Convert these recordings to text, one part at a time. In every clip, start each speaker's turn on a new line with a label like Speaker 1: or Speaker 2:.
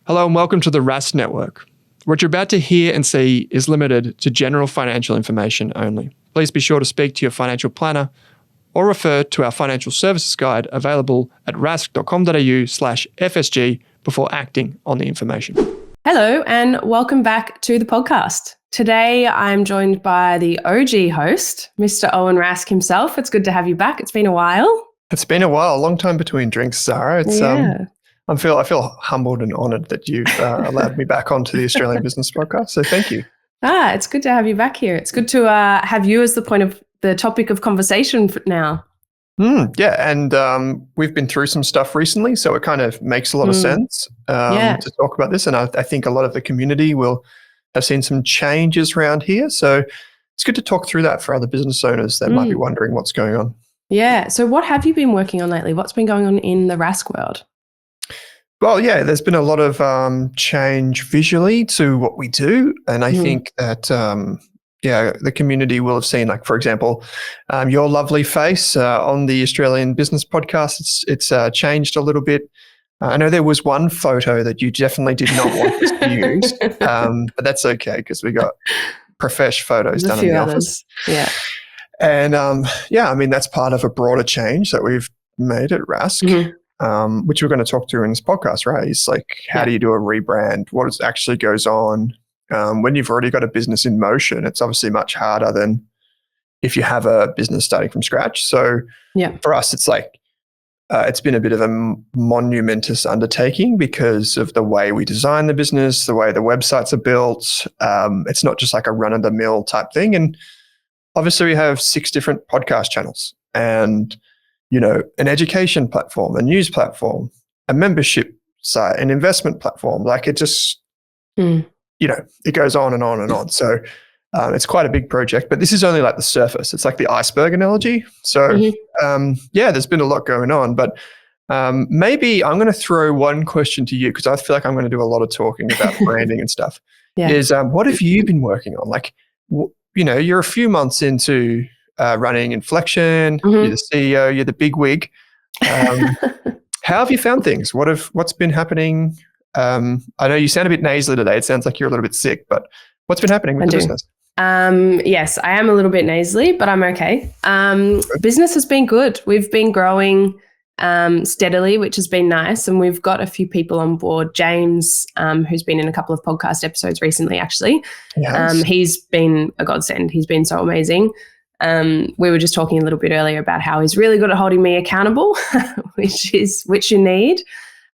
Speaker 1: Hello and welcome to the Rask Network. What you're about to hear and see is limited to general financial information only. Please be sure to speak to your financial planner or refer to our financial services guide available at rask.com.au/FSG before acting on the information.
Speaker 2: Hello and welcome back to the podcast. Today I'm joined by the OG host, Mr. Owen Rask himself. It's good to have you back. It's been a while.
Speaker 1: It's been a while, a long time between drinks, Zara. I feel humbled and honoured that you've allowed me back onto the Australian Business Podcast. So thank you.
Speaker 2: It's good to have you back here. It's good to have you as the topic of conversation now.
Speaker 1: And we've been through some stuff recently, so it kind of makes a lot of sense to talk about this. And I think a lot of the community will have seen some changes around here. So it's good to talk through that for other business owners that might be wondering what's going on.
Speaker 2: Yeah. So what have you been working on lately? What's been going on in the Rask world?
Speaker 1: Well, yeah, there's been a lot of change visually to what we do. And I think that, the community will have seen, like, for example, your lovely face on the Australian Business Podcast. It's changed a little bit. I know there was one photo that you definitely did not want us to use, but that's okay because we got profesh photos done in the office.
Speaker 2: Yeah.
Speaker 1: And that's part of a broader change that we've made at Rask. Which we're going to talk to in this podcast, right? It's like, how do you do a rebrand? What actually goes on? When you've already got a business in motion, it's obviously much harder than if you have a business starting from scratch. So for us, it's like, it's been a bit of a monumentous undertaking because of the way we design the business, the way the websites are built. It's not just like a run-of-the-mill type thing. And obviously we have 6 different podcast channels and an education platform, a news platform, a membership site, an investment platform. Like, it just, it goes on and on and on. So it's quite a big project, but this is only like the surface. It's like the iceberg analogy. So there's been a lot going on, but maybe I'm going to throw one question to you because I feel like I'm going to do a lot of talking about branding and stuff. Is what have you been working on? Like, you're a few months into running Inflection, you're the CEO, you're the big wig. How have you found things? What's been happening? I know you sound a bit nasally today. It sounds like you're a little bit sick, but what's been happening with the business?
Speaker 2: Yes, I am a little bit nasally, but I'm okay. Business has been good. We've been growing steadily, which has been nice. And we've got a few people on board. James, who's been in a couple of podcast episodes recently, actually. Yes. He's been a godsend. He's been so amazing. We were just talking a little bit earlier about how he's really good at holding me accountable, which you need.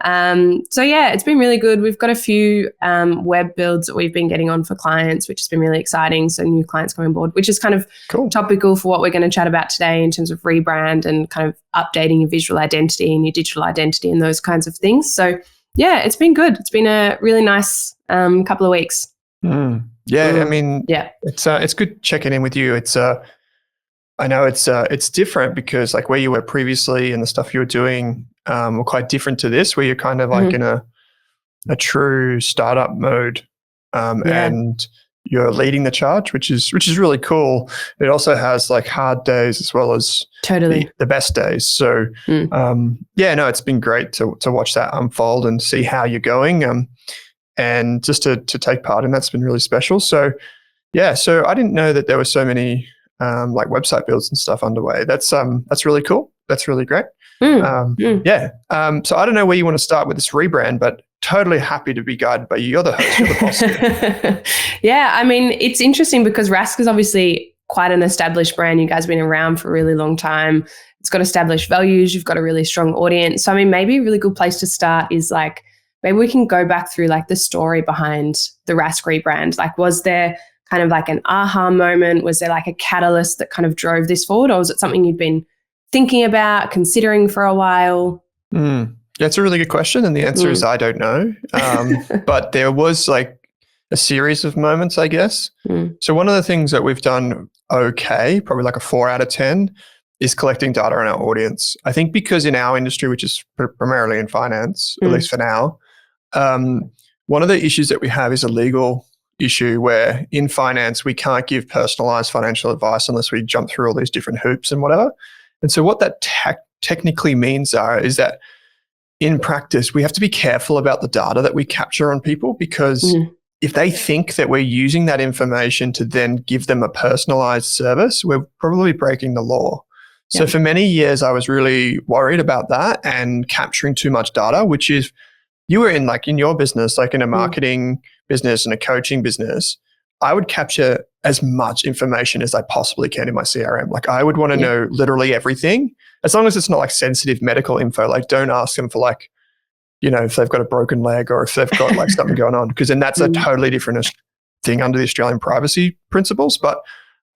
Speaker 2: It's been really good. We've got a few web builds that we've been getting on for clients, which has been really exciting. So new clients coming on board, which is kind of topical for what we're going to chat about today in terms of rebrand and kind of updating your visual identity and your digital identity and those kinds of things. So it's been good. It's been a really nice couple of weeks.
Speaker 1: It's good checking in with you. I know it's different because like where you were previously and the stuff you were doing were quite different to this, where you're kind of like in a true startup mode, and you're leading the charge, which is really cool. It also has like hard days as well as the best days. So it's been great to watch that unfold and see how you're going, and just to take part in that's been really special. So so I didn't know that there were so many like website builds and stuff underway. That's really cool. That's really great. So I don't know where you want to start with this rebrand, but totally happy to be guided by you. You're the host. You're the boss here.
Speaker 2: I mean, it's interesting because Rask is obviously quite an established brand. You guys have been around for a really long time. It's got established values. You've got a really strong audience. So I mean, maybe a really good place to start is like, maybe we can go back through like the story behind the Rask rebrand. Like, was there kind of like an aha moment? Was there like a catalyst that kind of drove this forward, or was it something you'd been thinking about, considering for a while?
Speaker 1: Yeah, it's a really good question. And the answer is I don't know. But there was like a series of moments, I guess. So one of the things that we've done okay, probably like a 4 out of 10, is collecting data on our audience. I think because in our industry, which is primarily in finance, at least for now, one of the issues that we have is a legal issue where in finance, we can't give personalized financial advice unless we jump through all these different hoops and whatever. And so what that technically means is that in practice, we have to be careful about the data that we capture on people, because if they think that we're using that information to then give them a personalized service, we're probably breaking the law. So for many years, I was really worried about that and capturing too much data, which is, you were in your business, like in a marketing business and a coaching business, I would capture as much information as I possibly can in my CRM. Like, I would want to know literally everything, as long as it's not like sensitive medical info. Like, don't ask them for like, if they've got a broken leg or if they've got like something going on, because then that's a totally different thing under the Australian privacy principles. But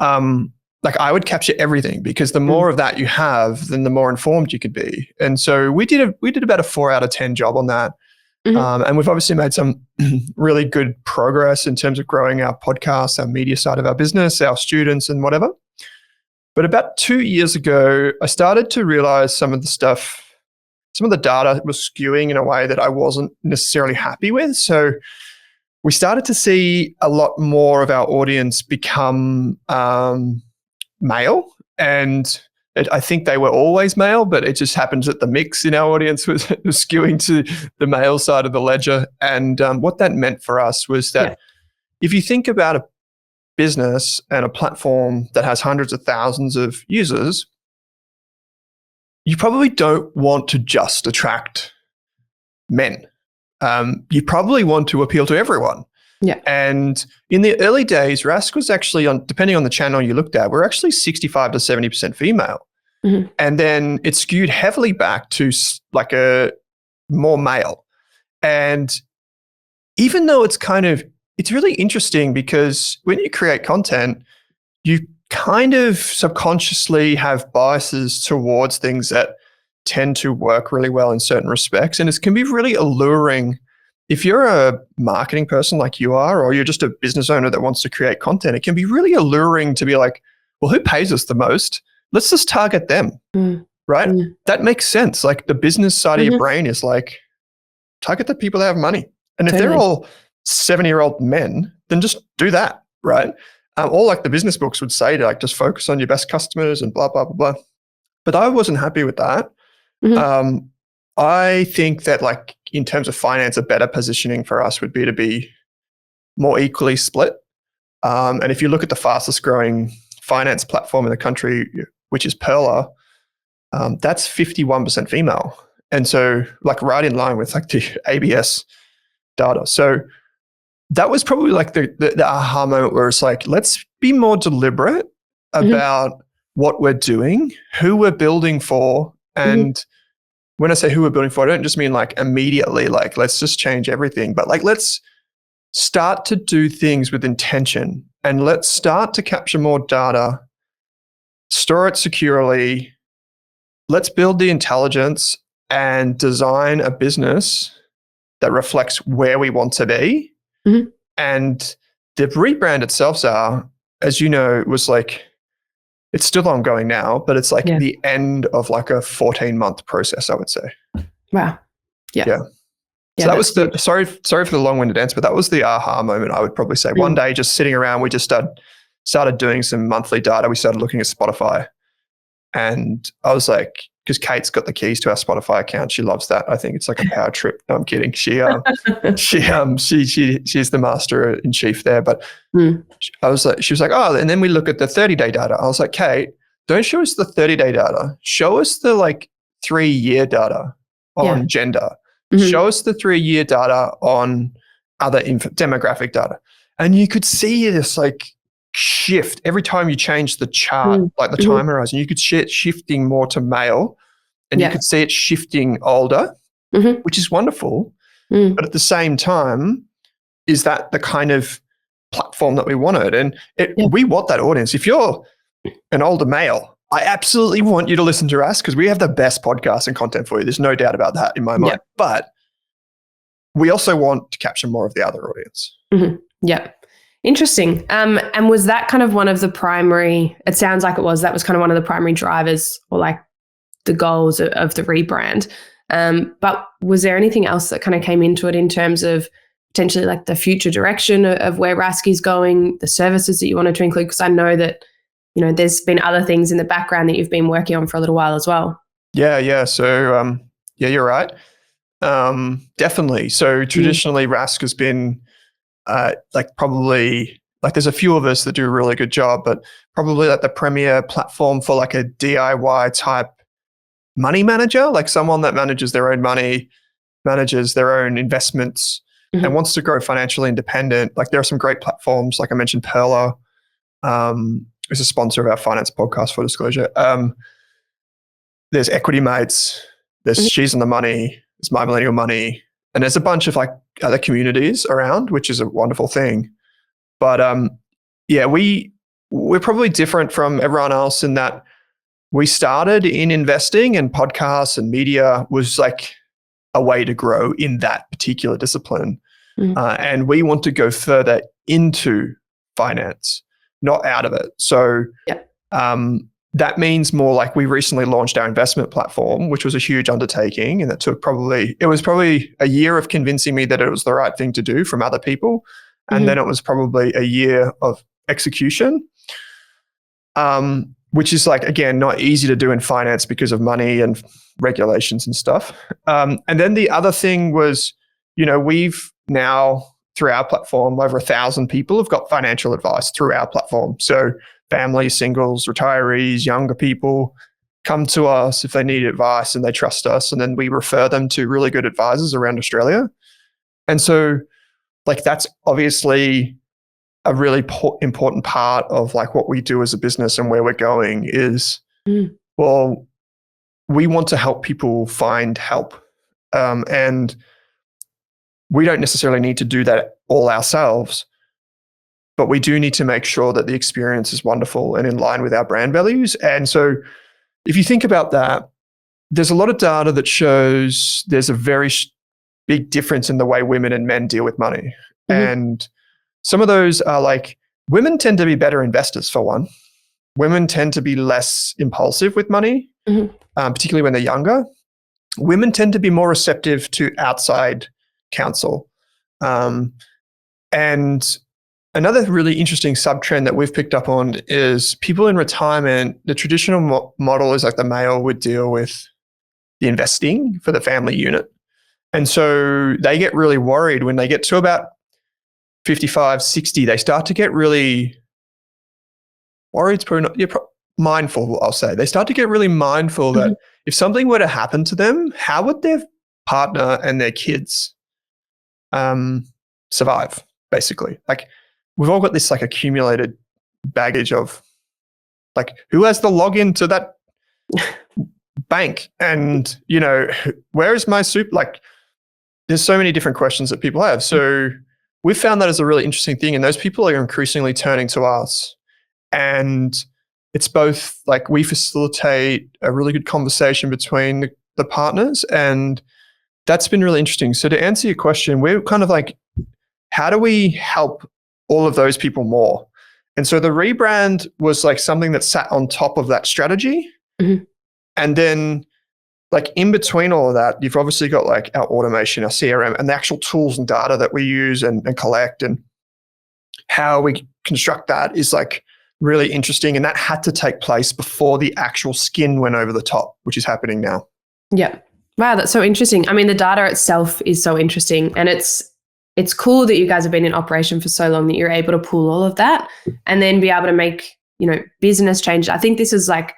Speaker 1: like, I would capture everything, because the more of that you have, then the more informed you could be. And so we did about a 4 out of 10 job on that. And we've obviously made some really good progress in terms of growing our podcast, our media side of our business, our students and whatever. But about 2 years ago, I started to realize some of the data was skewing in a way that I wasn't necessarily happy with. So we started to see a lot more of our audience become male, and I think they were always male, but it just happens that the mix in our audience was skewing to the male side of the ledger. And what that meant for us was that if you think about a business and a platform that has hundreds of thousands of users, you probably don't want to just attract men. You probably want to appeal to everyone.
Speaker 2: Yeah.
Speaker 1: And in the early days, Rask was actually, depending on the channel you looked at, we're actually 65 to 70% female. And then it skewed heavily back to like a more male. And even though it's really interesting, because when you create content, you kind of subconsciously have biases towards things that tend to work really well in certain respects. And it can be really alluring. If you're a marketing person like you are, or you're just a business owner that wants to create content, it can be really alluring to be like, well, who pays us the most? Let's just target them, right? That makes sense. Like, the business side of your brain is like, target the people that have money. And if they're all 70-year-old men, then just do that, right? Or like the business books would say, to like, just focus on your best customers and blah, blah, blah, blah. But I wasn't happy with that. I think that, like, in terms of finance, a better positioning for us would be to be more equally split. And if you look at the fastest growing finance platform in the country, which is Pearler, that's 51% female. And so, like, right in line with like the ABS data. So that was probably like the aha moment, where it's like, let's be more deliberate about what we're doing, who we're building for. And when I say who we're building for, I don't just mean like immediately, like, let's just change everything, but like, let's start to do things with intention, and let's start to capture more data, store it securely. Let's build the intelligence and design a business that reflects where we want to be. And the rebrand itself, Zara, as you know, was like, it's still ongoing now, but it's like the end of like a 14-month process, I would say.
Speaker 2: Wow. Yeah.
Speaker 1: So that was sorry for the long-winded answer, but that was the aha moment, I would probably say. One day, just sitting around, we just started doing some monthly data. We started looking at Spotify, and I was like, because Kate's got the keys to our Spotify account. She loves that. I think it's like a power trip. No, I'm kidding. She's the master in chief there. But I was like, she was like, oh, and then we look at the 30-day data. I was like, Kate, don't show us the 30-day data. Show us the like 3-year data on gender. Show us the 3-year data on other demographic data. And you could see this like shift every time you change the chart, like the time horizon. You could see it shifting more to male, and you could see it shifting older, which is wonderful. But at the same time, is that the kind of platform that we wanted? And we want that audience. If you're an older male, I absolutely want you to listen to us, because we have the best podcast and content for you. There's no doubt about that in my mind. But we also want to capture more of the other audience.
Speaker 2: Interesting. And was that kind of one of the primary, it sounds like it was, that was kind of one of the primary drivers, or like the goals of the rebrand. But was there anything else that kind of came into it in terms of potentially like the future direction of where Rask is going, the services that you wanted to include? Because I know that, there's been other things in the background that you've been working on for a little while as well.
Speaker 1: Yeah. So, you're right. Definitely. So traditionally, Rask has been probably there's a few of us that do a really good job, but probably like the premier platform for like a DIY type money manager, like someone that manages their own money, manages their own investments, and wants to grow financially independent. Like there are some great platforms, like I mentioned, Perla is a sponsor of our finance podcast, for disclosure. There's Equity Mates, there's She's on the Money, there's My Millennial Money, and there's a bunch of like other communities around, which is a wonderful thing. But we're probably different from everyone else in that we started in investing, and podcasts and media was like a way to grow in that particular discipline. And we want to go further into finance, not out of it. So that means more like we recently launched our investment platform, which was a huge undertaking. And that took probably a year of convincing me that it was the right thing to do from other people. And then it was probably a year of execution, which is like, again, not easy to do in finance because of money and regulations and stuff. And then the other thing was, we've now, through our platform, over 1,000 people have got financial advice through our platform. So families, singles, retirees, younger people come to us if they need advice and they trust us. And then we refer them to really good advisors around Australia. And so like that's obviously a really important part of like what we do as a business and where we're going is, well, we want to help people find help. And we don't necessarily need to do that all ourselves, but we do need to make sure that the experience is wonderful and in line with our brand values. And so if you think about that, there's a lot of data that shows there's a very big difference in the way women and men deal with money. And some of those are like, women tend to be better investors, for one. Women tend to be less impulsive with money, particularly when they're younger. Women tend to be more receptive to outside counsel. And another really interesting sub-trend that we've picked up on is people in retirement. The traditional model is like the male would deal with the investing for the family unit. And so they get really worried when they get to about 55, 60, they start to get really worried, mindful, I'll say. They start to get really mindful that if something were to happen to them, how would their partner and their kids survive, basically? Like we've all got this like accumulated baggage of like, who has the login to that bank? And, where is my soup? Like there's so many different questions that people have. So we've found that as a really interesting thing. And those people are increasingly turning to us. And it's both like we facilitate a really good conversation between the partners. And that's been really interesting. So to answer your question, we're kind of like, how do we help all of those people more? And so the rebrand was like something that sat on top of that strategy. And then like in between all of that, you've obviously got like our automation, our CRM, and the actual tools and data that we use and collect, and how we construct that is like really interesting. And that had to take place before the actual skin went over the top, which is happening now.
Speaker 2: Yeah. Wow, that's so interesting. I mean, the data itself is so interesting, and it's cool that you guys have been in operation for so long that you're able to pull all of that and then be able to make, business changes. I think this is like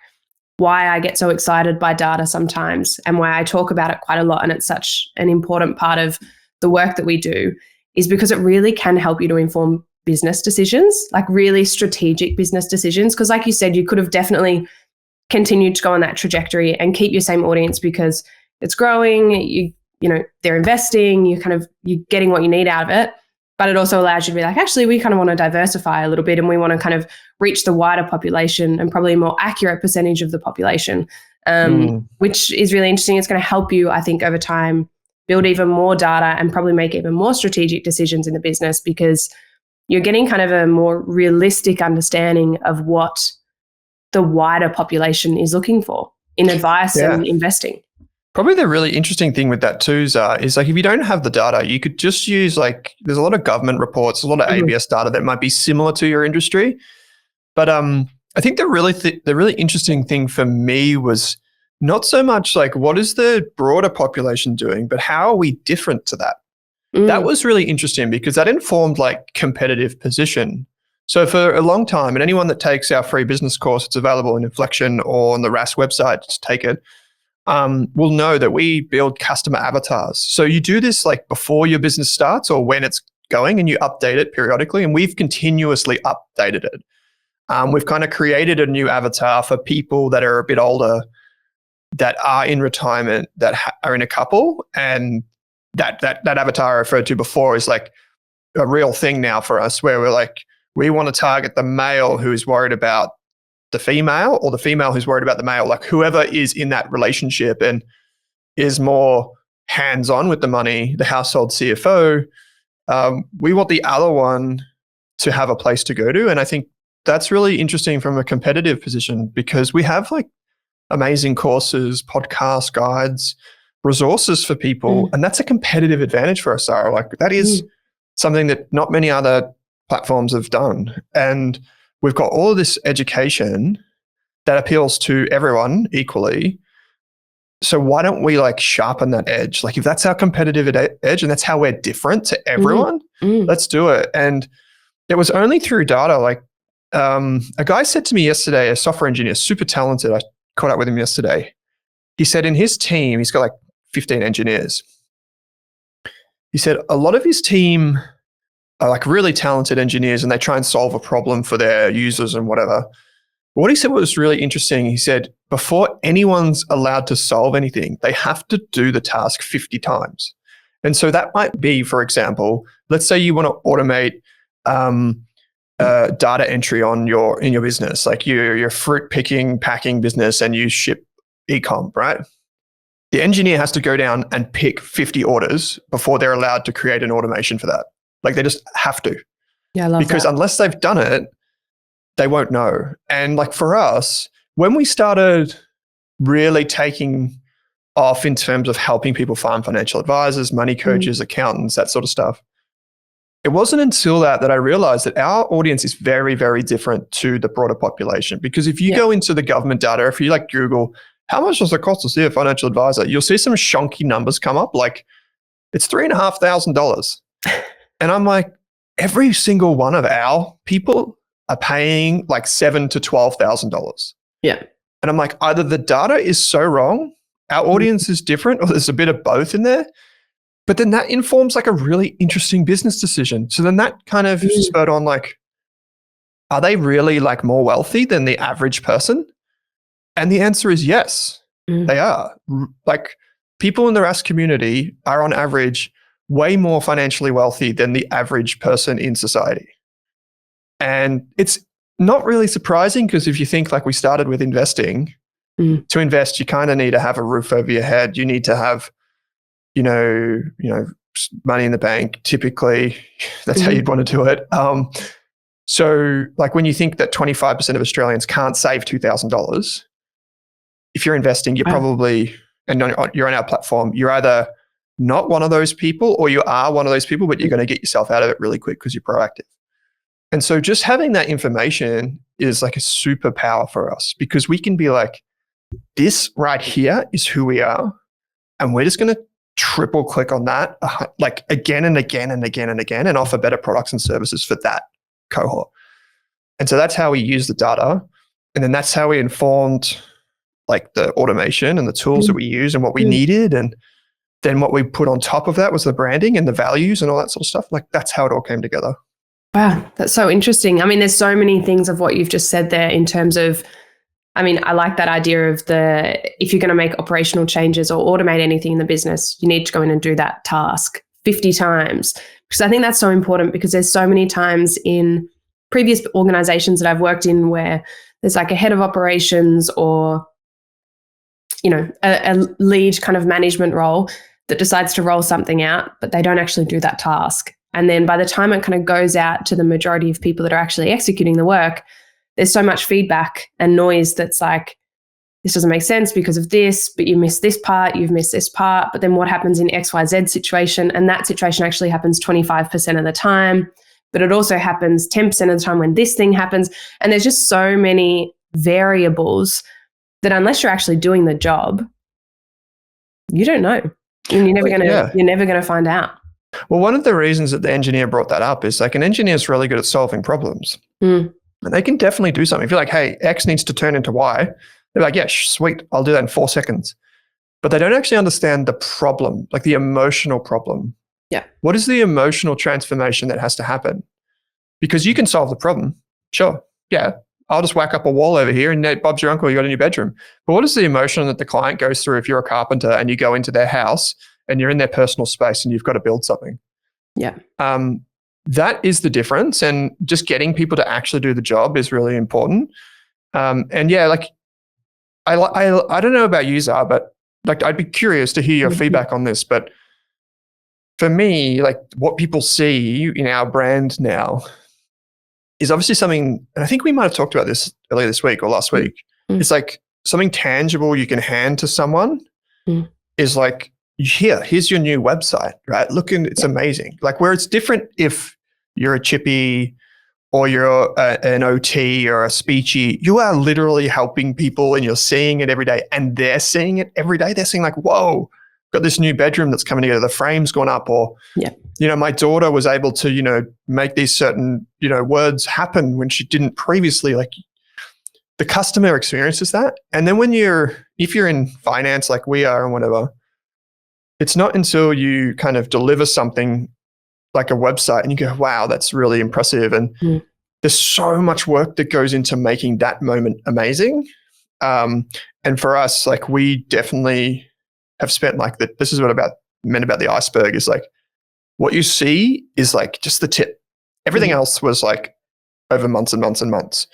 Speaker 2: why I get so excited by data sometimes, and why I talk about it quite a lot. And it's such an important part of the work that we do, is because it really can help you to inform business decisions, like really strategic business decisions. Because like you said, you could have definitely continued to go on that trajectory and keep your same audience because it's growing, they're investing, you're getting what you need out of it. But it also allows you to be like, actually, we kind of want to diversify a little bit, and we want to kind of reach the wider population and probably a more accurate percentage of the population, which is really interesting. It's going to help you, I think, over time, build even more data and probably make even more strategic decisions in the business, because you're getting kind of a more realistic understanding of what the wider population is looking for in advice and investing.
Speaker 1: Probably the really interesting thing with that too, Zara, is like if you don't have the data, you could just use like, there's a lot of government reports, a lot of ABS data that might be similar to your industry. But I think the really interesting thing for me was not so much like what is the broader population doing, but how are we different to that? That was really interesting because that informed like competitive position. So for a long time, and anyone that takes our free business course, it's available in Inflection or on the Rask website, just take it, will know that we build customer avatars. So you do this like before your business starts or when it's going, and you update it periodically, and we've continuously updated it. We've kind of created a new avatar for people that are a bit older, that are in retirement, that are in a couple, and that avatar I referred to before is like a real thing now for us, where we're like, we want to target the male who's worried about the female, or the female who's worried about the male, like whoever is in that relationship and is more hands-on with the money, the household CFO. We want the other one to have a place to go to. And I think that's really interesting from a competitive position, because we have like amazing courses, podcasts, guides, resources for people. And that's a competitive advantage for us, Zara. Like that is something that not many other platforms have done. And we've got all of this education that appeals to everyone equally. So why don't we like sharpen that edge? Like if that's our competitive edge and that's how we're different to everyone, let's do it. And it was only through data. Like a guy said to me yesterday, a software engineer, super talented. I caught up with him yesterday. He said in his team, he's got like 15 engineers. He said a lot of his team are like really talented engineers and they try and solve a problem for their users and whatever. But what he said was really interesting. He said, before anyone's allowed to solve anything, they have to do the task 50 times. And so that might be, for example, let's say you want to automate data entry in your business, like your fruit picking, packing business, and you ship e-com, right? The engineer has to go down and pick 50 orders before they're allowed to create an automation for that. Like they just have to.
Speaker 2: Yeah, I love
Speaker 1: because
Speaker 2: that.
Speaker 1: unless they've done it, they won't know. And like for us, when we started really taking off in terms of helping people find financial advisors, money coaches, accountants, that sort of stuff, it wasn't until that I realized that our audience is very, very different to the broader population. Because if you go into the government data, if you like Google, how much does it cost to see a financial advisor? You'll see some shonky numbers come up, like it's $3,500. And I'm like, every single one of our people are paying like $7,000 to $12,000.
Speaker 2: Yeah.
Speaker 1: And I'm like, either the data is so wrong, our audience is different, or there's a bit of both in there. But then that informs like a really interesting business decision. So then that kind of spurred on like, are they really like more wealthy than the average person? And the answer is yes, they are. Like people in the Rask community are on average way more financially wealthy than the average person in society. And it's not really surprising, because if you think like we started with investing, to invest, you kind of need to have a roof over your head. You need to have, you know, money in the bank. Typically, that's how you'd want to do it. So like when you think that 25% of Australians can't save $2,000, if you're investing, you're probably, and you're on our platform, you're either not one of those people or you are one of those people, but you're going to get yourself out of it really quick because you're proactive. And so just having that information is like a superpower for us, because we can be like, this right here is who we are. And we're just going to triple click on that like again and again and again and again, and offer better products and services for that cohort. And so that's how we use the data. And then that's how we informed like the automation and the tools that we use and what we needed. And then what we put on top of that was the branding and the values and all that sort of stuff. Like that's how it all came together.
Speaker 2: Wow, that's so interesting. I mean, there's so many things of what you've just said there in terms of, I mean, I like that idea of if you're going to make operational changes or automate anything in the business, you need to go in and do that task 50 times. Because I think that's so important, because there's so many times in previous organizations that I've worked in where there's like a head of operations or, you know, a lead kind of management role that decides to roll something out, but they don't actually do that task. And then by the time it kind of goes out to the majority of people that are actually executing the work, there's so much feedback and noise that's like, this doesn't make sense because of this, but you missed this part, you've missed this part. But then what happens in XYZ situation? And that situation actually happens 25% of the time, but it also happens 10% of the time when this thing happens. And there's just so many variables that unless you're actually doing the job, you don't know. And you're never gonna find out.
Speaker 1: Well, one of the reasons that the engineer brought that up is like an engineer is really good at solving problems. And they can definitely do something. If you're like, hey, X needs to turn into Y, they're like, yeah, sweet, I'll do that in 4 seconds. But they don't actually understand the problem, like the emotional problem.
Speaker 2: Yeah.
Speaker 1: What is the emotional transformation that has to happen? Because you can solve the problem. Sure. Yeah. I'll just whack up a wall over here and Bob's your uncle, you got a new bedroom. But what is the emotion that the client goes through if you're a carpenter and you go into their house and you're in their personal space and you've got to build something?
Speaker 2: Yeah.
Speaker 1: That is the difference. And just getting people to actually do the job is really important. And yeah, like I don't know about you, Zara, but like I'd be curious to hear your feedback on this. But for me, like what people see in our brand now is obviously something, and I think we might have talked about this earlier this week or last week. It's like something tangible you can hand to someone is like, here's your new website, right? It's amazing. Like where it's different if you're a chippy or you're an OT or a speechy, you are literally helping people and you're seeing it every day and they're seeing it every day. They're seeing like, whoa, got this new bedroom that's coming together. The frame's gone up or, my daughter was able to, make these certain, words happen when she didn't previously. Like the customer experiences that. And then if you're in finance like we are and whatever, it's not until you kind of deliver something like a website and you go, wow, that's really impressive. And there's so much work that goes into making that moment amazing. And for us, like we definitely have spent like this is what meant about the iceberg is like, what you see is like just the tip. Everything else was like over months and months and months.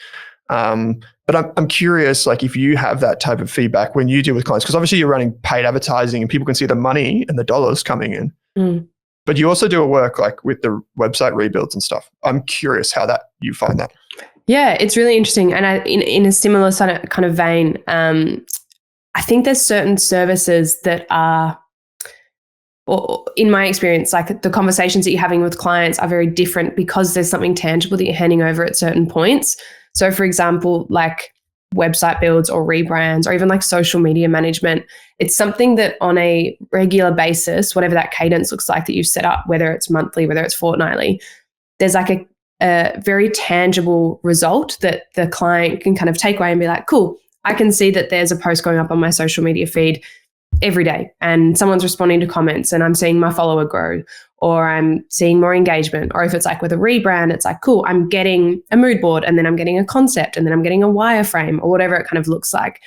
Speaker 1: But I'm curious, like if you have that type of feedback when you deal with clients, because obviously you're running paid advertising and people can see the money and the dollars coming in. But you also do a work like with the website rebuilds and stuff. I'm curious how you find that.
Speaker 2: Yeah, it's really interesting. And in a similar kind of vein, I think there's certain services that are, or in my experience, like the conversations that you're having with clients are very different because there's something tangible that you're handing over at certain points. So for example, like website builds or rebrands or even like social media management, it's something that on a regular basis, whatever that cadence looks like that you've set up, whether it's monthly, whether it's fortnightly, there's like a very tangible result that the client can kind of take away and be like, cool, I can see that there's a post going up on my social media feed every day and someone's responding to comments and I'm seeing my follower grow or I'm seeing more engagement. Or if it's like with a rebrand, it's like, cool, I'm getting a mood board and then I'm getting a concept and then I'm getting a wireframe or whatever it kind of looks like.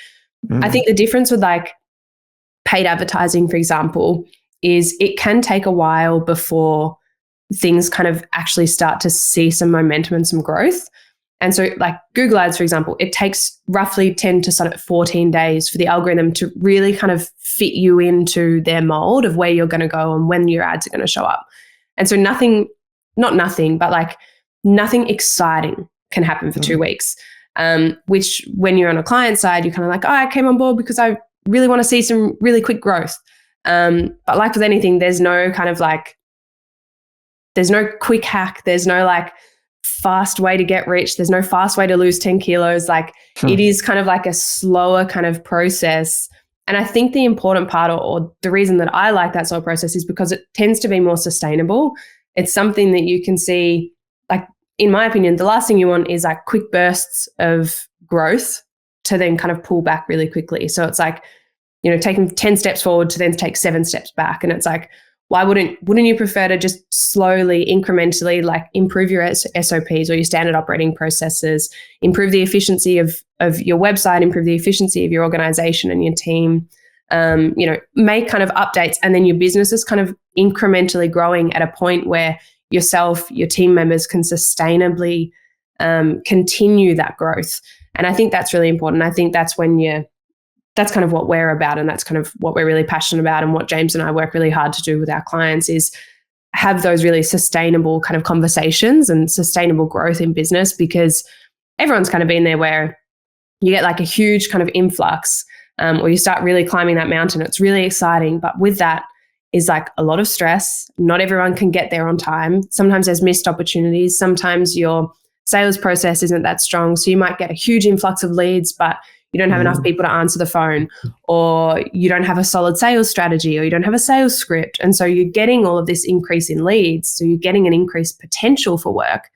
Speaker 2: I think the difference with like paid advertising, for example, is it can take a while before things kind of actually start to see some momentum and some growth. And so like Google Ads, for example, it takes roughly 10 to sort of 14 days for the algorithm to really kind of fit you into their mold of where you're going to go and when your ads are going to show up. And so nothing exciting can happen for 2 weeks, which when you're on a client side, you're kind of like, oh, I came on board because I really want to see some really quick growth. But like with anything, there's no quick hack. There's no like fast way to get rich. There's no fast way to lose 10 kilos. Like it is kind of like a slower kind of process. And I think the important part or the reason that I like that slow process is because it tends to be more sustainable. It's something that you can see, like in my opinion, the last thing you want is like quick bursts of growth to then kind of pull back really quickly. So it's like, taking 10 steps forward to then take 7 steps back. And it's like, why wouldn't you prefer to just slowly, incrementally, like improve your SOPs or your standard operating processes, improve the efficiency of your website, improve the efficiency of your organization and your team, make kind of updates, and then your business is kind of incrementally growing at a point where yourself, your team members can sustainably continue that growth. And I think that's really important. I think that's that's kind of what we're about, and that's kind of what we're really passionate about, and what James and I work really hard to do with our clients is have those really sustainable kind of conversations and sustainable growth in business, because everyone's kind of been there where you get like a huge kind of influx or you start really climbing that mountain. It's really exciting, but with that is like a lot of stress. Not everyone can get there on time. Sometimes there's missed opportunities. Sometimes your sales process isn't that strong. So you might get a huge influx of leads, but you don't have enough people to answer the phone, or you don't have a solid sales strategy, or you don't have a sales script. And so you're getting all of this increase in leads. So you're getting an increased potential for work.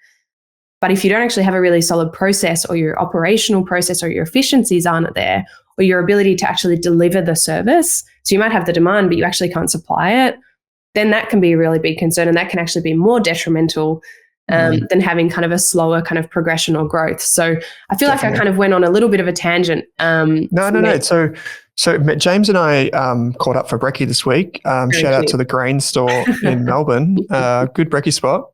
Speaker 2: But if you don't actually have a really solid process, or your operational process, or your efficiencies aren't there, or your ability to actually deliver the service, so you might have the demand, but you actually can't supply it, then that can be a really big concern. And that can actually be more detrimental than having kind of a slower kind of progression or growth. So I feel like I kind of went on a little bit of a tangent.
Speaker 1: No. So James and I caught up for brekkie this week. Shout out to the Grain Store in Melbourne. Good brekkie spot.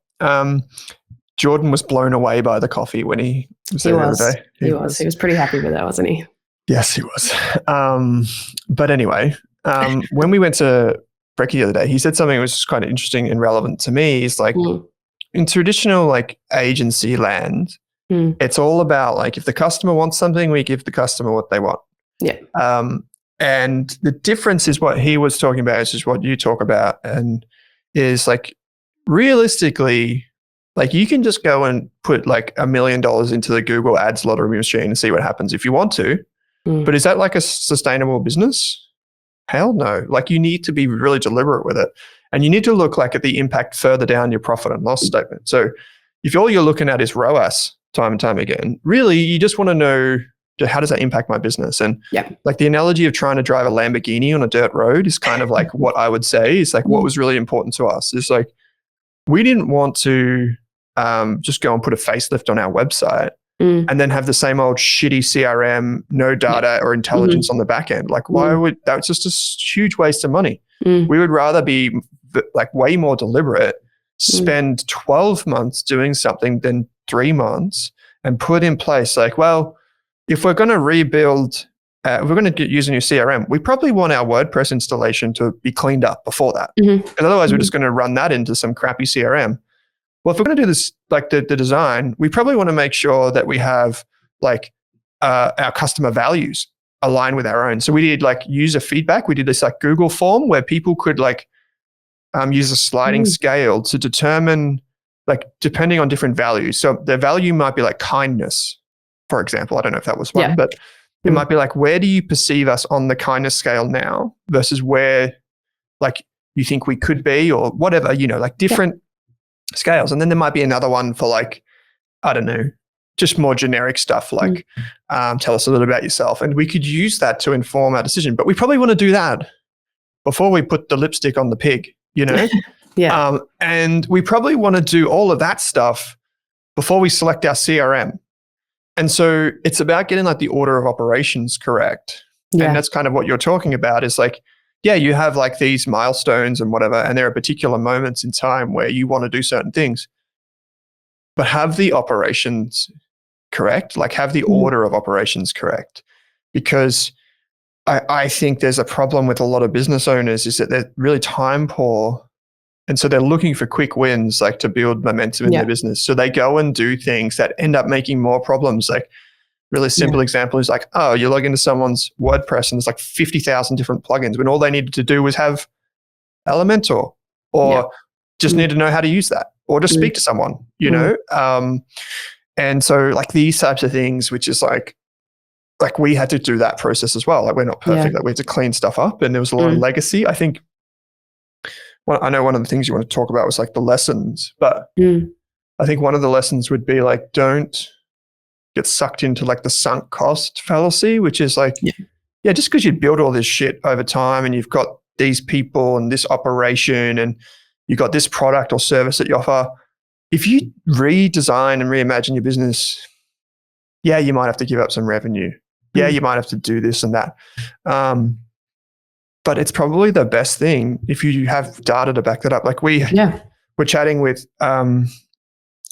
Speaker 1: Jordan was blown away by the coffee when he was there the other day.
Speaker 2: He was pretty happy with that, wasn't he?
Speaker 1: Yes, he was. But anyway, when we went to brekkie the other day, he said something that was kind of interesting and relevant to me. He's like, in traditional like agency land, it's all about like, if the customer wants something, we give the customer what they want.
Speaker 2: Yeah.
Speaker 1: And the difference is what he was talking about is what you talk about, and is like, realistically, like you can just go and put like $1 million into the Google Ads lottery machine and see what happens if you want to. But is that like a sustainable business? Hell no. Like you need to be really deliberate with it. And you need to look like at the impact further down your profit and loss statement. So if all you're looking at is ROAS time and time again, really you just want to know, how does that impact my business? And like the analogy of trying to drive a Lamborghini on a dirt road is kind of like what I would say is like what was really important to us is like, we didn't want to just go and put a facelift on our website and then have the same old shitty CRM, no data or intelligence on the back end. Like why would, that's just a huge waste of money. We would rather be like way more deliberate, spend 12 months doing something than 3 months and put in place like, well, if we're going to rebuild, if we're going to use a new CRM, we probably want our WordPress installation to be cleaned up before that. Because otherwise we're just going to run that into some crappy CRM. Well, if we're going to do this, like the design, we probably want to make sure that we have like our customer values align with our own. So we did like user feedback. We did this like Google form where people could like use a sliding scale to determine like depending on different values. So their value might be like kindness, for example. I don't know if that was one, but it might be like, where do you perceive us on the kindness scale now versus where like you think we could be or whatever, you know, like different scales. And then there might be another one for like, I don't know, just more generic stuff like tell us a little about yourself. And we could use that to inform our decision. But we probably want to do that before we put the lipstick on the pig, you know? And we probably want to do all of that stuff before we select our CRM. And so it's about getting like the order of operations correct. And that's kind of what you're talking about is like, yeah, you have like these milestones and whatever, and there are particular moments in time where you want to do certain things, but have the operations correct, like have the order of operations correct. Because I think there's a problem with a lot of business owners is that they're really time poor. And so they're looking for quick wins, like to build momentum in their business. So they go and do things that end up making more problems. Like really simple example is like, oh, you log into someone's WordPress and there's like 50,000 different plugins when all they needed to do was have Elementor or just need to know how to use that or just speak to someone, you know? And so like these types of things, which is like we had to do that process as well. Like we're not perfect. Like we had to clean stuff up and there was a lot of legacy. I think, well, I know one of the things you want to talk about was like the lessons, but I think one of the lessons would be like, don't get sucked into like the sunk cost fallacy, which is like, just because you build all this shit over time and you've got these people and this operation and you've got this product or service that you offer, if you redesign and reimagine your business, you might have to give up some revenue. You might have to do this and that. But it's probably the best thing if you have data to back that up. Like we're chatting with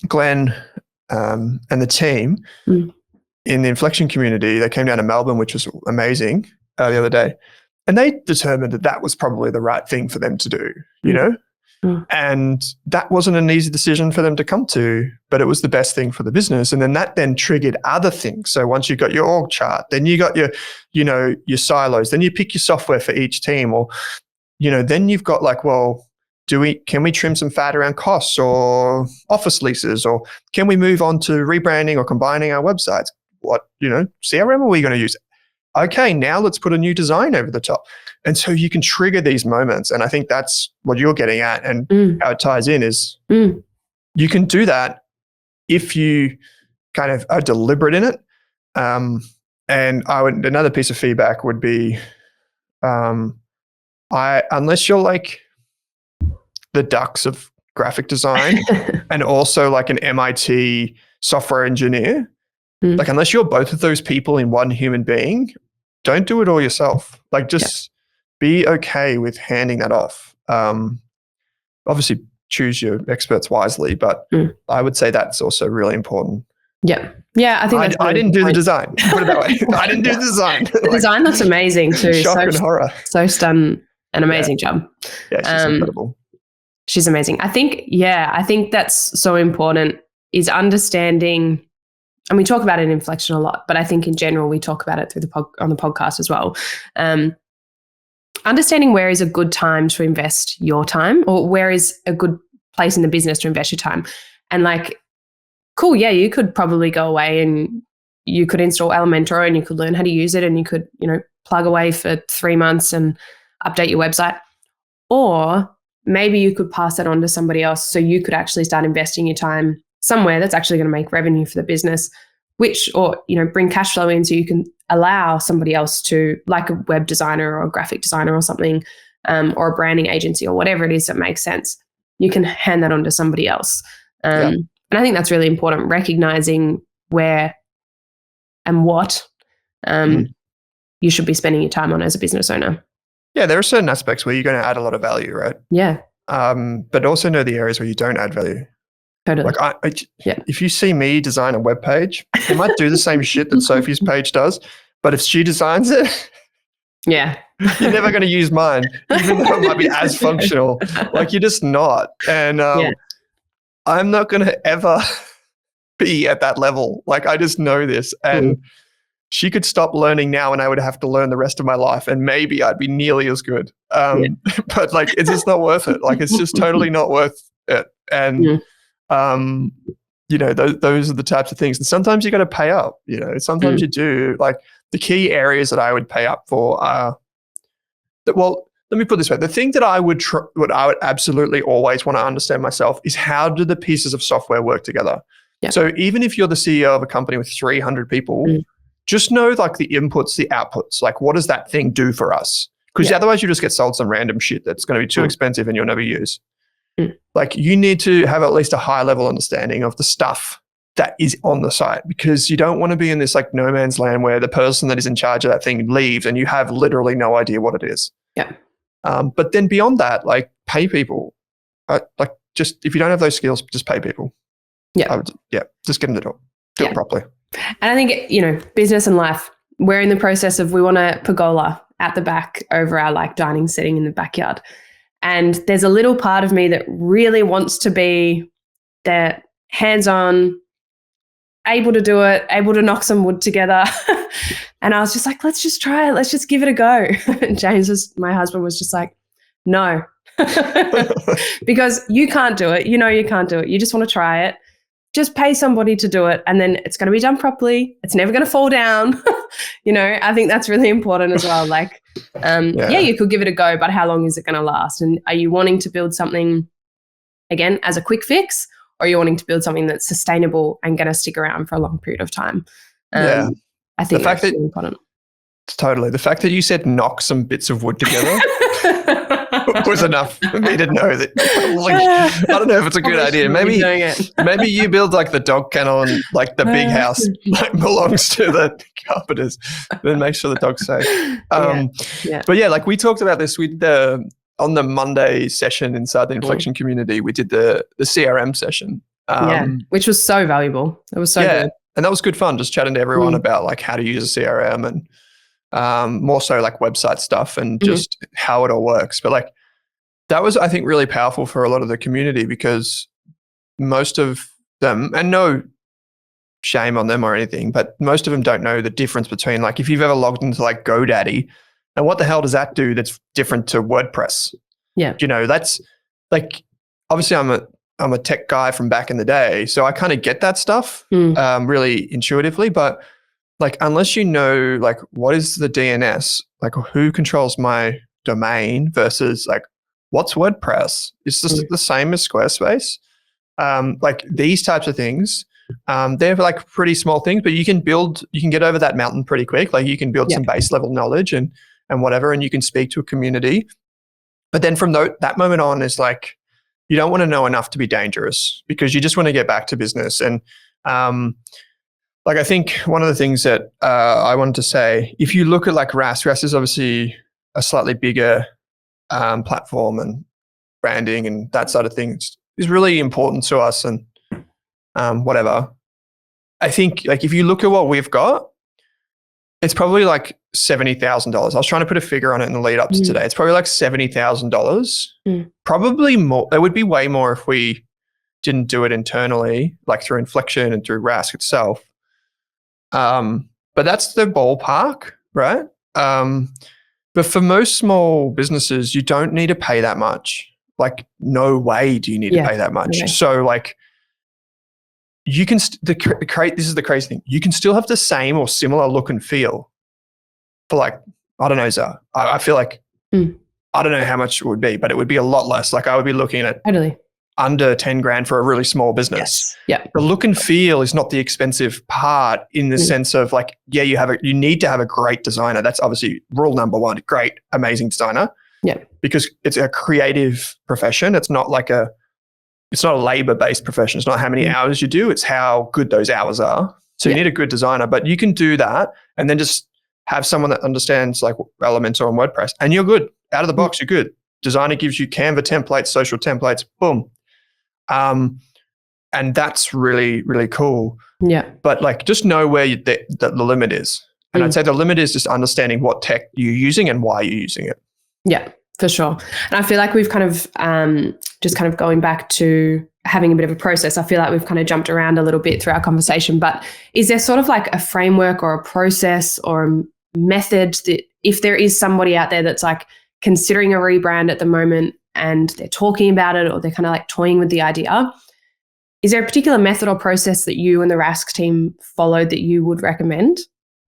Speaker 1: Glenn and the team in the Inflection community. They came down to Melbourne, which was amazing the other day. And they determined that that was probably the right thing for them to do, you know? And that wasn't an easy decision for them to come to, but it was the best thing for the business. And then that then triggered other things. So once you got your org chart, then you got your, you know, your silos, then you pick your software for each team or, you know, then you've got like, well, can we trim some fat around costs or office leases, or can we move on to rebranding or combining our websites? What, you know, CRM are we going to use? okay, now let's put a new design over the top. And so you can trigger these moments. And I think that's what you're getting at, and how it ties in is you can do that if you kind of are deliberate in it. And another piece of feedback would be, unless you're like the ducks of graphic design and also like an MIT software engineer, like unless you're both of those people in one human being, don't do it all yourself. Like just be okay with handing that off. Obviously choose your experts wisely, but I would say that's also really important.
Speaker 2: Yeah. Yeah, I think
Speaker 1: I didn't do the design. Put it that way. I didn't do the design.
Speaker 2: The design looks amazing too.
Speaker 1: Shock and horror.
Speaker 2: So's done an amazing job.
Speaker 1: Yeah, she's incredible.
Speaker 2: She's amazing. I think that's so important, is understanding, and we talk about it in Inflection a lot, but I think in general we talk about it through on the podcast as well. Understanding where is a good time to invest your time, or where is a good place in the business to invest your time. And like, cool, yeah, you could probably go away and you could install Elementor and you could learn how to use it, and you could, plug away for 3 months and update your website. Or maybe you could pass that on to somebody else, so you could actually start investing your time somewhere that's actually going to make revenue for the business, bring cash flow in, so you can allow somebody else to, like a web designer or a graphic designer or something, or a branding agency or whatever it is that makes sense. You can hand that on to somebody else. And I think that's really important, recognizing where and what you should be spending your time on as a business owner.
Speaker 1: Yeah, there are certain aspects where you're going to add a lot of value, right?
Speaker 2: Yeah.
Speaker 1: But also know the areas where you don't add value.
Speaker 2: Totally.
Speaker 1: Like if you see me design a web page, I might do the same shit that Sophie's page does, but if she designs it,
Speaker 2: you're
Speaker 1: never going to use mine, even though it might be as functional. Like, you're just not. And I'm not going to ever be at that level. Like, I just know this. And she could stop learning now and I would have to learn the rest of my life, and maybe I'd be nearly as good. But like, it's just not worth it. Like, it's just totally not worth it. And, those are the types of things. And sometimes you got to pay up, sometimes you do. Like, the key areas that I would pay up for are well, let me put it this way. The thing that I would absolutely always want to understand myself is, how do the pieces of software work together? Yeah. So even if you're the CEO of a company with 300 people, just know like the inputs, the outputs, like what does that thing do for us? Because otherwise you just get sold some random shit that's going to be too expensive and you'll never use. Like, you need to have at least a high level understanding of the stuff that is on the site, because you don't want to be in this like no man's land where the person that is in charge of that thing leaves and you have literally no idea what it is.
Speaker 2: Yeah.
Speaker 1: But then beyond that, like, pay people. Just if you don't have those skills, just pay people.
Speaker 2: Yeah.
Speaker 1: Just get them to do it. Do it properly.
Speaker 2: And I think, business and life, we're in the process of, we want a pergola at the back over our like dining setting in the backyard. And there's a little part of me that really wants to be that hands-on, able to do it, able to knock some wood together. And I was just like, let's just try it. Let's just give it a go. And James, my husband, was just like, no, because you can't do it. You can't do it. You just want to try it. Just pay somebody to do it, and then it's going to be done properly. It's never going to fall down. I think that's really important as well. Like, you could give it a go, but how long is it going to last? And are you wanting to build something, again, as a quick fix, or are you wanting to build something that's sustainable and going to stick around for a long period of time? I think that's really important.
Speaker 1: Totally. The fact that you said knock some bits of wood together was enough for me to know that. I don't know if it's a good idea. Maybe you build like the dog kennel and like the big house like belongs to the carpenters. Then make sure the dog's safe. But like we talked about this with on the Monday session inside the Inflection community. We did the CRM session.
Speaker 2: Which was so valuable. It was so good.
Speaker 1: And that was good fun, just chatting to everyone about like how to use a CRM and more so like website stuff and just how it all works. But like, that was, I think, really powerful for a lot of the community, because most of them, and no shame on them or anything, but most of them don't know the difference between, like, if you've ever logged into like GoDaddy, and what the hell does that do that's different to WordPress?
Speaker 2: Yeah.
Speaker 1: That's like, obviously I'm a tech guy from back in the day, so I kind of get that stuff really intuitively, but like, unless you know, like, what is the DNS, like, who controls my domain versus like, what's WordPress? It's just the same as Squarespace. Like these types of things, they're like pretty small things, but you can get over that mountain pretty quick. Like you can build some base level knowledge and whatever, and you can speak to a community. But then from that moment on is like, you don't want to know enough to be dangerous because you just want to get back to business. And like, I think one of the things that I wanted to say, if you look at like Rask is obviously a slightly bigger platform, and branding and that side of things is really important to us, and whatever. I think like if you look at what we've got, it's probably like $70,000. I was trying to put a figure on it in the lead up to today. It's probably like $70,000. Probably more. It would be way more if we didn't do it internally, like through Inflection and through Rask itself. But that's the ballpark, right? But for most small businesses, you don't need to pay that much. Like, no way do you need to pay that much. Okay. So like, you can, this is the crazy thing. You can still have the same or similar look and feel for like, I don't know, Zara. I feel like, I don't know how much it would be, but it would be a lot less. Like I would be looking at under 10 grand for a really small business.
Speaker 2: Yes. Yeah.
Speaker 1: The look and feel is not the expensive part in the sense of like, yeah, you need to have a great designer. That's obviously rule number one, great, amazing designer.
Speaker 2: Yeah.
Speaker 1: Because it's a creative profession. It's not like it's not a labor-based profession. It's not how many hours you do. It's how good those hours are. So you need a good designer, but you can do that and then just have someone that understands like Elementor and WordPress, and you're good. Out of the box, you're good. Designer gives you Canva templates, social templates, boom. And that's really, really cool.
Speaker 2: Yeah.
Speaker 1: But like, just know where the limit is. And I'd say the limit is just understanding what tech you're using and why you're using it.
Speaker 2: Yeah, for sure. And I feel like we've kind of just kind of going back to having a bit of a process. I feel like we've kind of jumped around a little bit through our conversation, but is there sort of like a framework or a process or a method that if there is somebody out there that's like considering a rebrand at the moment and they're talking about it or they're kind of like toying with the idea, is there a particular method or process that you and the Rask team followed that you would recommend?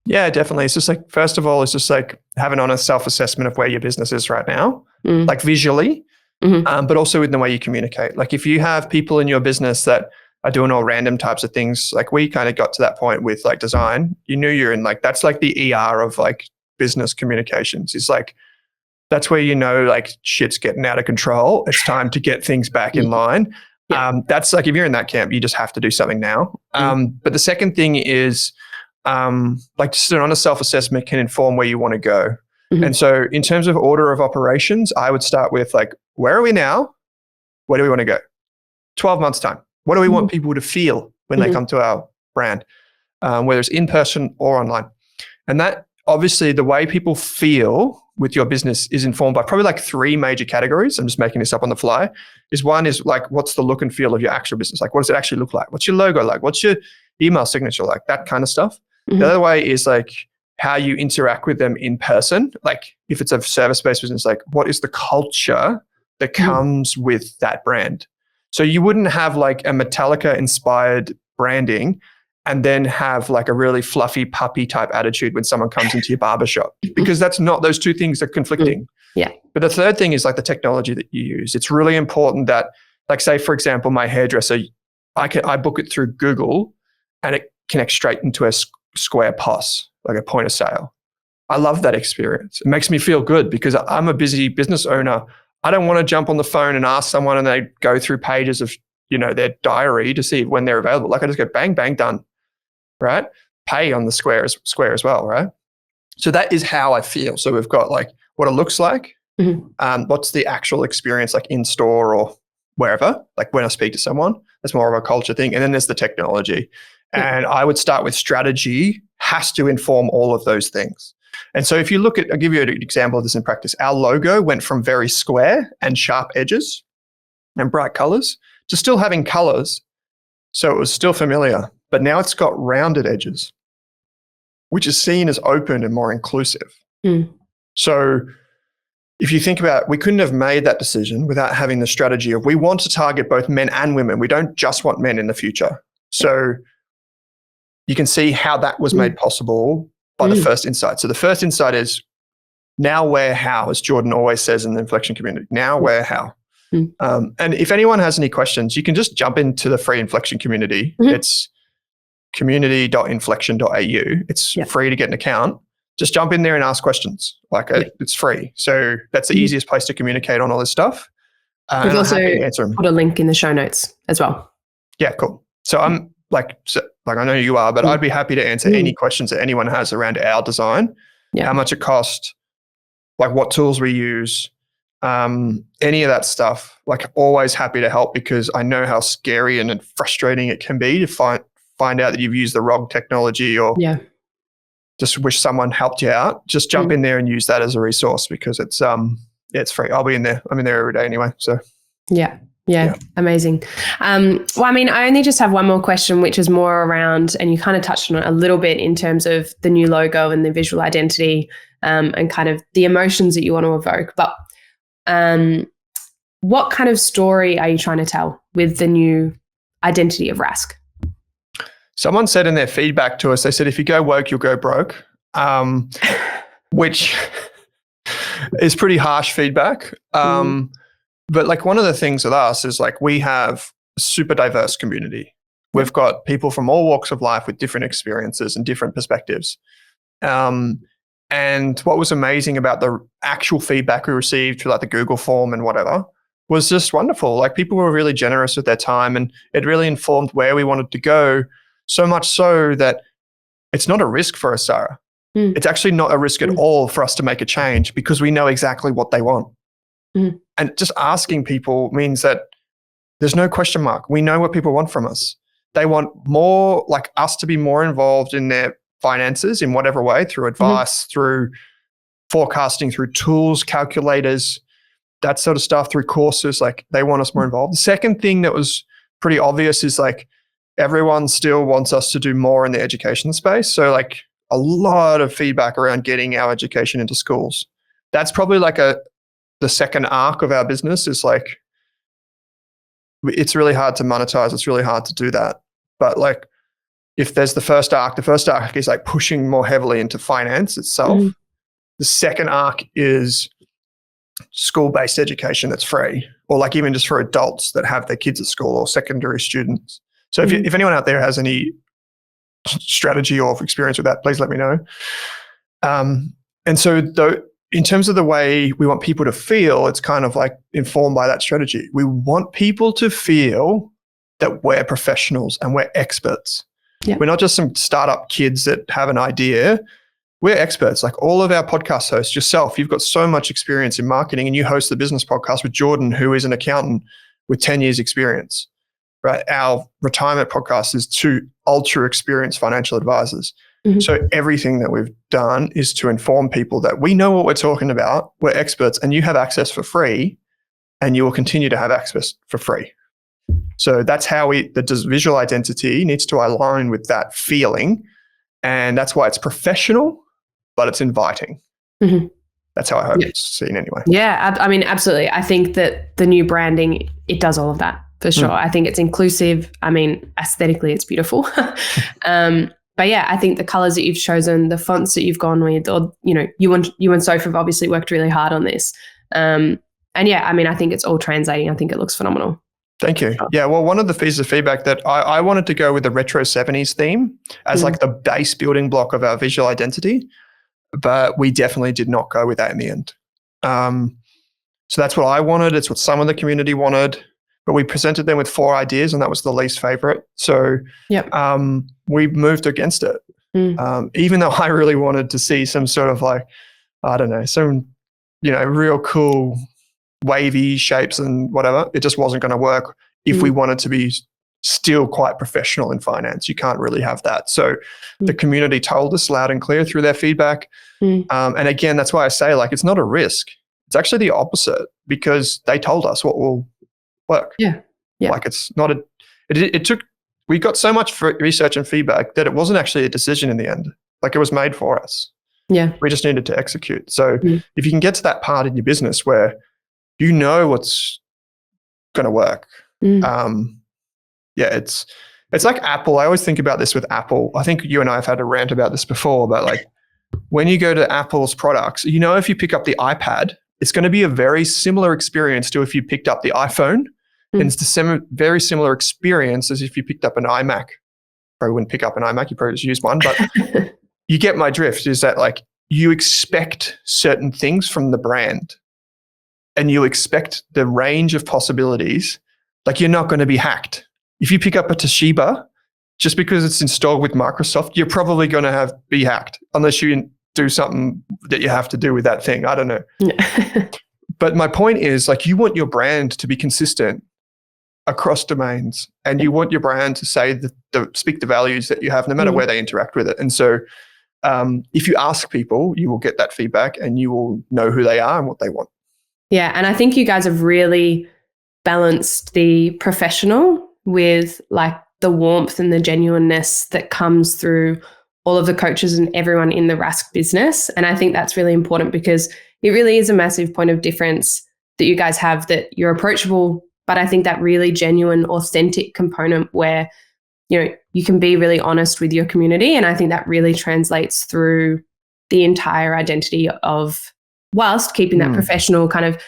Speaker 1: Yeah, definitely. It's just like, first of all, it's just like have an honest self-assessment of where your business is right now, like visually, but also in the way you communicate. Like if you have people in your business that are doing all random types of things, like we kind of got to that point with like design, you knew you're in like, that's like the ER of like business communications. It's like, that's where you know like shit's getting out of control. It's time to get things back in line. That's like, if you're in that camp, you just have to do something now. But the second thing is, like just an honest self-assessment can inform where you want to go. And so in terms of order of operations, I would start with like, where are we now? Where do we want to go? 12 months time. What do we want people to feel when they come to our brand, whether it's in person or online? And that obviously the way people feel with your business is informed by probably like 3 major categories. I'm just making this up on the fly. One is like, what's the look and feel of your actual business? Like, what does it actually look like? What's your logo like? What's your email signature like? That kind of stuff. The other way is like how you interact with them in person. Like if it's a service-based business, like what is the culture that comes with that brand? So you wouldn't have like a Metallica-inspired branding and then have like a really fluffy puppy type attitude when someone comes into your barbershop, because that's not, those two things are conflicting.
Speaker 2: Yeah.
Speaker 1: But the third thing is like the technology that you use. It's really important that, like say for example, my hairdresser, I book it through Google and it connects straight into a Square POS, like a point of sale. I love that experience. It makes me feel good because I'm a busy business owner. I don't want to jump on the phone and ask someone and they go through pages of, their diary to see when they're available. Like I just go bang, bang, done. Right? Pay on the Square as well, right? So that is how I feel. So we've got like what it looks like, what's the actual experience like in store or wherever, like when I speak to someone, that's more of a culture thing. And then there's the technology. And I would start with strategy has to inform all of those things. And so if you look at, I'll give you an example of this in practice. Our logo went from very square and sharp edges and bright colors to still having colors. So it was still familiar, but now it's got rounded edges, which is seen as open and more inclusive. So if you think about it, we couldn't have made that decision without having the strategy of we want to target both men and women. We don't just want men in the future. So you can see how that was made possible by the first insight. So the first insight is now, where, how, as Jordan always says in the Inflection community, now, where, how. And if anyone has any questions, you can just jump into the free Inflection community. It's community.inflection.au. It's free to get an account. Just jump in there and ask questions. It's free. So that's the easiest place to communicate on all this stuff.
Speaker 2: We've also put a link in the show notes as well.
Speaker 1: Yeah, cool. So I'm like I know you are, but I'd be happy to answer any questions that anyone has around our design, how much it cost, like what tools we use, any of that stuff. Like, always happy to help, because I know how scary and frustrating it can be to find out that you've used the wrong technology, or just wish someone helped you out. Just jump in there and use that as a resource, because it's free. I'll be in there. I'm in there every day anyway. So
Speaker 2: yeah. Amazing. Well, I mean, I only just have one more question, which is more around, and you kind of touched on it a little bit in terms of the new logo and the visual identity, and kind of the emotions that you want to evoke. But what kind of story are you trying to tell with the new identity of Rask?
Speaker 1: Someone said in their feedback to us, they said, if you go woke, you'll go broke, which is pretty harsh feedback. But like, one of the things with us is, like, we have a super diverse community. We've got people from all walks of life with different experiences and different perspectives. And what was amazing about the actual feedback we received through like the Google form and whatever was just wonderful. Like, people were really generous with their time, and it really informed where we wanted to go, so much so that it's not a risk for us, Zara. It's actually not a risk at all for us to make a change, because we know exactly what they want. And just asking people means that there's no question mark. We know what people want from us. They want more, like, us to be more involved in their finances in whatever way, through advice, through forecasting, through tools, calculators, that sort of stuff, through courses. Like, they want us more involved. The second thing that was pretty obvious is, like, everyone still wants us to do more in the education space. So, like, a lot of feedback around getting our education into schools. That's probably like the second arc of our business, is like, it's really hard to monetize. It's really hard to do that. But like, if there's the first arc is like pushing more heavily into finance itself. The second arc is school-based education that's free, or like even just for adults that have their kids at school, or secondary students. So if anyone out there has any strategy or experience with that, please let me know. And so in terms of the way we want people to feel, it's kind of like informed by that strategy. We want people to feel that we're professionals and we're experts. We're not just some startup kids that have an idea. We're experts. Like, all of our podcast hosts, yourself, you've got so much experience in marketing, and you host the business podcast with Jordan, who is an accountant with 10 years experience, right? Our retirement podcast is 2 ultra experienced financial advisors. So everything that we've done is to inform people that we know what we're talking about, we're experts, and you have access for free, and you will continue to have access for free. So that's how the visual identity needs to align with that feeling. And that's why it's professional, but it's inviting. That's how I hope it's seen anyway.
Speaker 2: Yeah, I mean, absolutely. I think that the new branding, it does all of that for sure. I think it's inclusive. I mean, aesthetically, it's beautiful. But yeah, I think the colors that you've chosen, the fonts that you've gone with, or, you know, you and Soph have obviously worked really hard on this. And yeah, I mean, I think it's all translating. I think it looks phenomenal.
Speaker 1: Thank you. Yeah, well, one of the pieces of feedback that I wanted to go with the retro 70s theme as like the base building block of our visual identity, but we definitely did not go with that in the end. So that's what I wanted. It's what some of the community wanted. But we presented them with 4 ideas, and that was the least favorite. So we moved against it. Even though I really wanted to see some sort of like, I don't know, some, you know, real cool wavy shapes and whatever, it just wasn't going to work if we wanted to be still quite professional in finance. You can't really have that. So the community told us loud and clear through their feedback. And again, that's why I say, like, it's not a risk. It's actually the opposite, because they told us what will work. Like, it's not it took, we got so much research and feedback that it wasn't actually a decision in the end. Like, it was made for us. We just needed to execute. So if you can get to that part in your business where you know what's going to work, it's It's like Apple. I always think about this with Apple. I think you and I have had a rant about this before, but like when you go to Apple's products, if you pick up the iPad, it's going to be a very similar experience to if you picked up the iPhone. And it's the very similar experience as if you picked up an iMac. Probably wouldn't pick up an iMac, you probably just use one, but you get my drift, is that like you expect certain things from the brand and you expect the range of possibilities. Like you're not going to be hacked. If you pick up a Toshiba, just because it's installed with Microsoft, you're probably going to be hacked unless you do something that you have to do with that thing. I don't know. But my point is, like, you want your brand to be consistent across domains, and you want your brand to say speak the values that you have, no matter where they interact with it. And so if you ask people, you will get that feedback and you will know who they are and what they want.
Speaker 2: Yeah. And I think you guys have really balanced the professional with like the warmth and the genuineness that comes through all of the coaches and everyone in the Rask business. And I think that's really important because it really is a massive point of difference that you guys have, that you're approachable, but I think that really genuine, authentic component where, you can be really honest with your community. And I think that really translates through the entire identity of, whilst keeping that professional kind of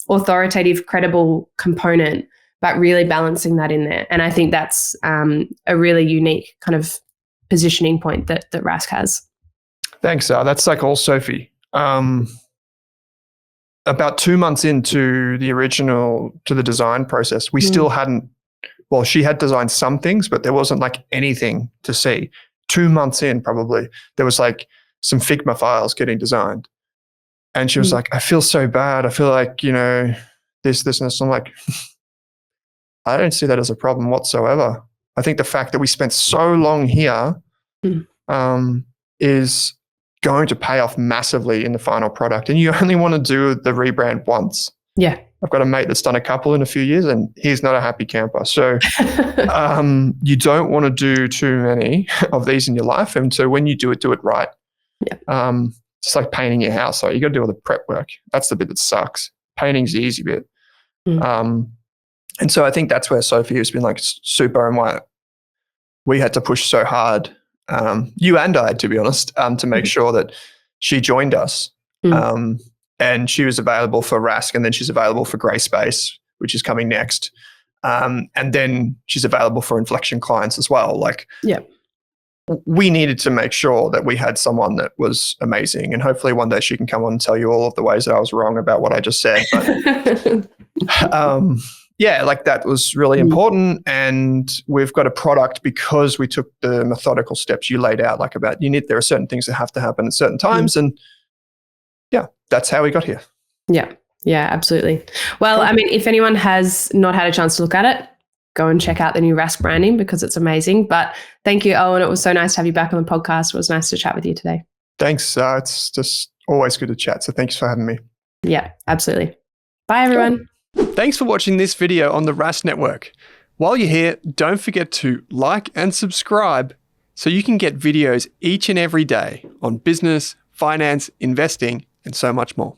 Speaker 2: authoritative, credible component, but really balancing that in there. And I think that's a really unique kind of positioning point that Rask has.
Speaker 1: Thanks, Zara. That's like all Sophie. About 2 months into the design process, we still hadn't, she had designed some things, but there wasn't like anything to see. 2 months in, probably, there was like some Figma files getting designed. And she was like, I feel so bad. I feel like, this and this. I'm like, I don't see that as a problem whatsoever. I think the fact that we spent so long here is going to pay off massively in the final product. And you only want to do the rebrand once.
Speaker 2: Yeah.
Speaker 1: I've got a mate that's done a couple in a few years and he's not a happy camper. So you don't want to do too many of these in your life. And so when you do it right. Yeah. It's like painting your house. So you got to do all the prep work. That's the bit that sucks. Painting's the easy bit. And so I think that's where Sophie has been like super, and why we had to push so hard, you and I, to be honest, to make sure that she joined us. And she was available for Rask, and then she's available for Grey Space, which is coming next. And then she's available for Inflection clients as well. Like, we needed to make sure that we had someone that was amazing, and hopefully one day she can come on and tell you all of the ways that I was wrong about what I just said. But like that was really important. And we've got a product because we took the methodical steps you laid out, like about there are certain things that have to happen at certain times. And that's how we got here. Yeah,
Speaker 2: absolutely. Well, I mean, if anyone has not had a chance to look at it, go and check out the new Rask branding because it's amazing. But thank you, Owen. It was so nice to have you back on the podcast. It was nice to chat with you today.
Speaker 1: Thanks. It's just always good to chat. So thanks for having me.
Speaker 2: Yeah, absolutely. Bye, everyone.
Speaker 1: Thanks for watching this video on the Rask Network. While you're here, don't forget to like and subscribe so you can get videos each and every day on business, finance, investing, and so much more.